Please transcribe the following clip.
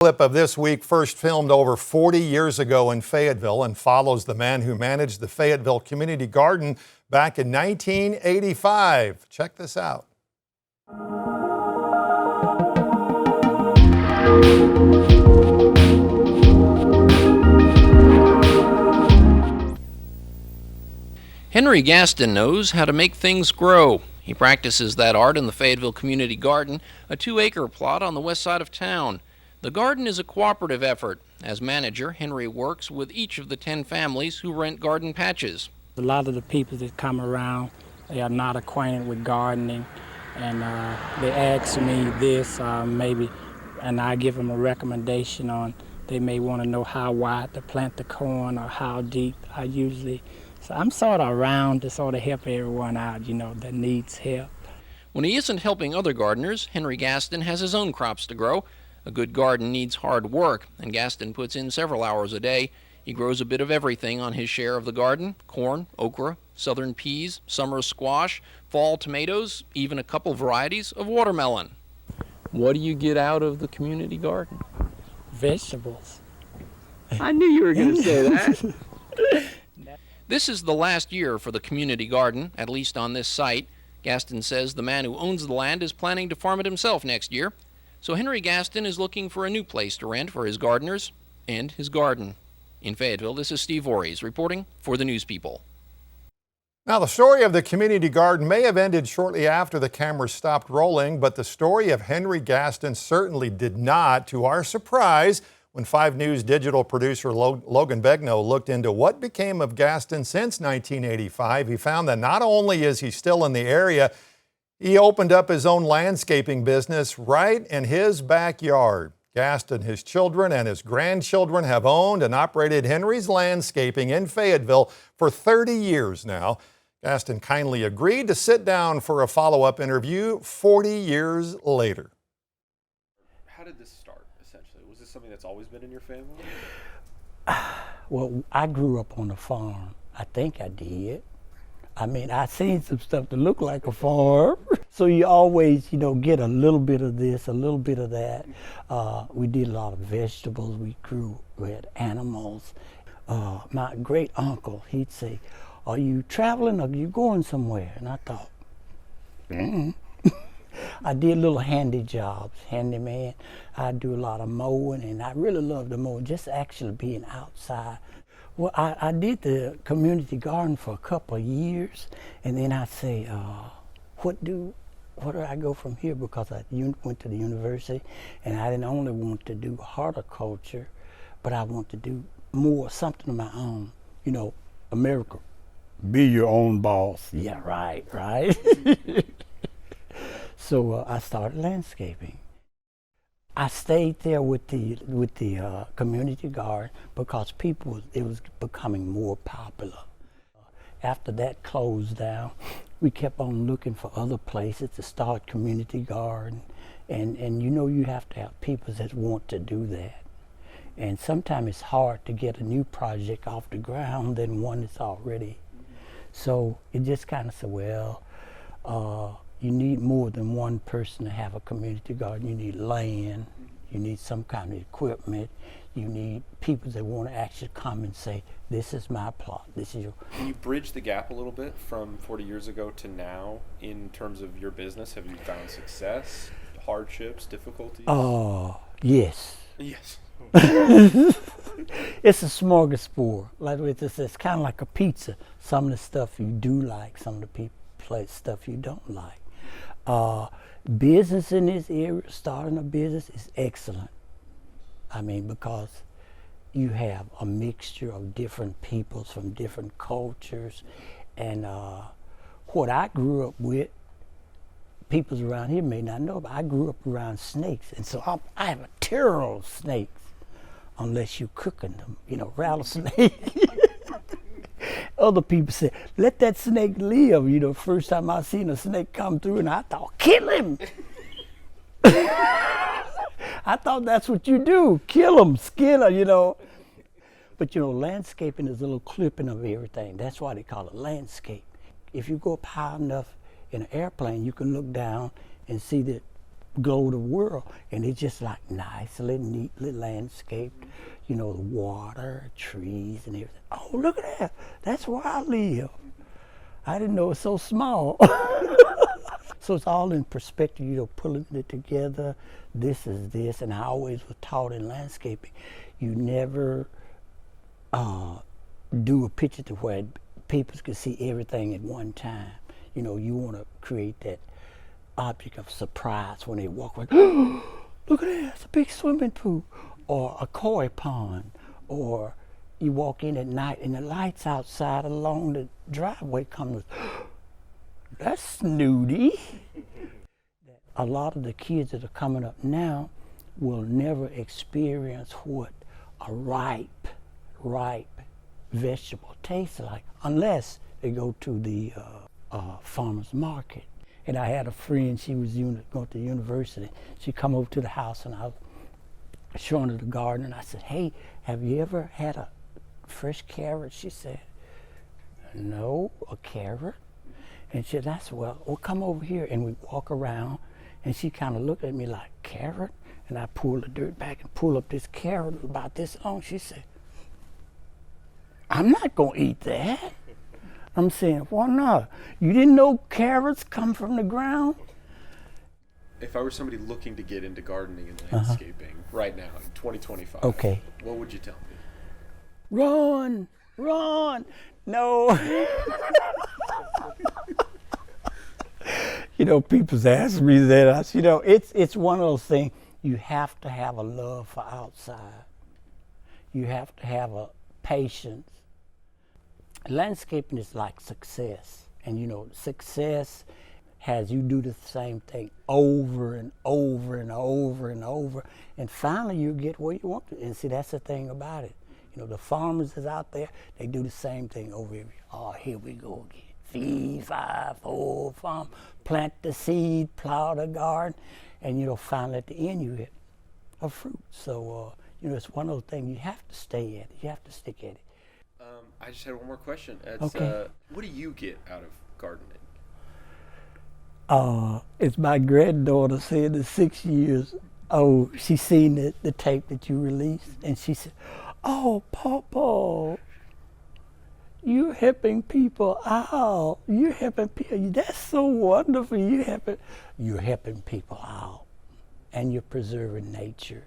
Clip of this week first filmed over 40 years ago in Fayetteville and follows the man who managed the Fayetteville Community Garden back in 1985. Check this out. Henry Gaston knows how to make things grow. He practices that art in the Fayetteville Community Garden, a 2-acre plot on the west side of town. The garden is a cooperative effort. As manager, Henry works with each of the 10 families who rent garden patches. A lot of the people that come around, they are not acquainted with gardening, and they ask me this maybe, and I give them a recommendation on, they may want to know how wide to plant the corn or how deep. So I'm sort of around to sort of help everyone out, that needs help. When he isn't helping other gardeners, Henry Gaston has his own crops to grow. A good garden needs hard work, and Gaston puts in several hours a day. He grows a bit of everything on his share of the garden: corn, okra, southern peas, summer squash, fall tomatoes, even a couple varieties of watermelon. What do you get out of the community garden? Vegetables. I knew you were going to say that. This is the last year for the community garden, at least on this site. Gaston says the man who owns the land is planning to farm it himself next year. So Henry Gaston is looking for a new place to rent for his gardeners and his garden. In Fayetteville, this is Steve Voorhees reporting for the News People. Now, the story of the community garden may have ended shortly after the cameras stopped rolling, but the story of Henry Gaston certainly did not. To our surprise, when 5 News digital producer Logan Begnaud looked into what became of Gaston since 1985, he found that not only is he still in the area, he opened up his own landscaping business right in his backyard. Gaston, his children, and his grandchildren have owned and operated Henry's Landscaping in Fayetteville for 30 years now. Gaston kindly agreed to sit down for a follow-up interview 40 years later. How did this start, essentially? Was this something that's always been in your family? Well, I grew up on a farm. I think I did. I seen some stuff that looked like a farm. So you always, get a little bit of this, a little bit of that. We did a lot of vegetables. We had animals. My great uncle, he'd say, "Are you traveling or are you going somewhere?" And I thought, I did little handy jobs, handyman. I do a lot of mowing, and I really love the mowing, just actually being outside. Well, I did the community garden for a couple of years, and then I say, where do I go from here? Because I went to the university, and I didn't only want to do horticulture, but I want to do something of my own. America, be your own boss. Yeah, right. So I started landscaping. I stayed there with the community garden because it was becoming more popular. After that closed down, we kept on looking for other places to start community garden, and you have to have people that want to do that. And sometimes it's hard to get a new project off the ground than one that's already. So it just kind of said, well, you need more than one person to have a community garden. You need land, you need some kind of equipment, you need people that want to actually come and say, this is my plot, this is your... Can you bridge the gap a little bit from 40 years ago to now in terms of your business? Have you found success, hardships, difficulties? Yes. Yes. It's a smorgasbord. It's kind of like a pizza. Some of the stuff you do like, some of the stuff you don't like. Business in this area, starting a business is excellent. Because you have a mixture of different peoples from different cultures, and what I grew up with, peoples around here may not know, but I grew up around snakes, and so I have a terror of snakes, unless you're cooking them, rattlesnake. Other people say, let that snake live. First time I seen a snake come through, and I thought, kill him. I thought that's what you do, kill him, skin him, But landscaping is a little clipping of everything. That's why they call it landscape. If you go up high enough in an airplane, you can look down and see that glow the world, and it's just like nicely, neatly landscaped. You know, the water, trees, and everything. Oh, look at that! That's where I live. I didn't know it's so small. So it's all in perspective, you know, pulling it together. This is this, and I always was taught in landscaping, you never do a picture to where people can see everything at one time. You know, you want to create that object of surprise when they walk away. Look at that, it's a big swimming pool, or a koi pond, or you walk in at night and the lights outside along the driveway come with, that's snooty. A lot of the kids that are coming up now will never experience what a ripe vegetable tastes like unless they go to the farmer's market. And I had a friend, she was going to university. She come over to the house and I was showing her the garden, and I said, hey, have you ever had a fresh carrot? She said, no, a carrot? And she said, that's well, come over here. And we walk around, and she kind of looked at me like, carrot? And I pulled the dirt back and pulled up this carrot about this long. She said, I'm not going to eat that. I'm saying, why not? You didn't know carrots come from the ground? If I were somebody looking to get into gardening and landscaping right now in 2025, okay, what would you tell me? Run! No. You know, people's ask me that. You know, it's one of those things. You have to have a love for outside. You have to have a patience. Landscaping is like success, and you know, success has you do the same thing over and over and over and over, and finally you get where you want to. And see, that's the thing about it. You know, the farmers is out there, they do the same thing over every. Oh, here we go again. Feed, 5, 4, farm, plant the seed, plow the garden, and you know, finally at the end you get a fruit. So you know, it's one of those things, you have to stay at it. You have to stick at it. I just had one more question. It's, okay. What do you get out of gardening? It's my granddaughter said at 6 years old, she seen the tape that you released, and she said, oh, Papa, you're helping people out. You're helping people. That's so wonderful. You're helping people out, and you're preserving nature.